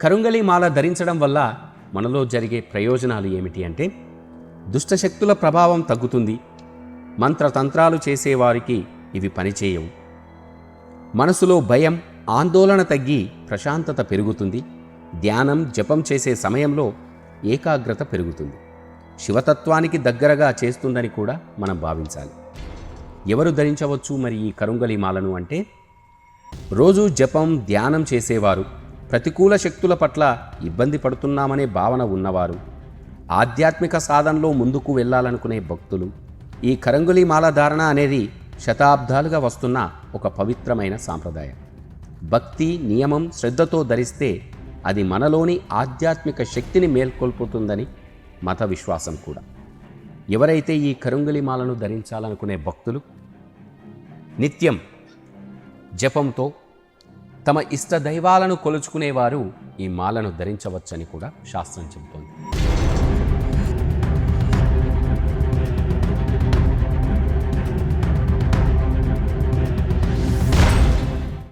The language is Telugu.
కరుంగలి మాల ధరించడం వల్ల మనలో జరిగే ప్రయోజనాలు ఏమిటి అంటే, దుష్టశక్తుల ప్రభావం తగ్గుతుంది. మంత్రతంత్రాలు చేసేవారికి ఇవి పనిచేయవు. మనసులో భయం, ఆందోళన తగ్గి ప్రశాంతత పెరుగుతుంది. ధ్యానం, జపం చేసే సమయంలో ఏకాగ్రత పెరుగుతుంది. శివతత్వానికి దగ్గరగా చేస్తుందని కూడా మనం భావించాలి. ఎవరు ధరించవచ్చు మరి ఈ కరుంగలి మాలను అంటే, రోజు జపం, ధ్యానం చేసేవారు, ప్రతికూల శక్తుల పట్ల ఇబ్బంది పడుతున్నామనే భావన ఉన్నవారు, ఆధ్యాత్మిక సాధనలో ముందుకు వెళ్ళాలనుకునే భక్తులు. ఈ కరుంగలి మాల ధారణ అనేది శతాబ్దాలుగా వస్తున్న ఒక పవిత్రమైన సాంప్రదాయం. భక్తి, నియమం, శ్రద్ధతో ధరిస్తే అది మనలోని ఆధ్యాత్మిక శక్తిని మేల్కొల్పుతుందని మత విశ్వాసం కూడా. ఎవరైతే ఈ కరుంగలి మాలను ధరించాలనుకునే భక్తులు నిత్యం జపంతో తమ ఇష్ట దైవాలను కొలుచుకునేవారు ఈ మాలను ధరించవచ్చని కూడా శాస్త్రం చెబుతోంది.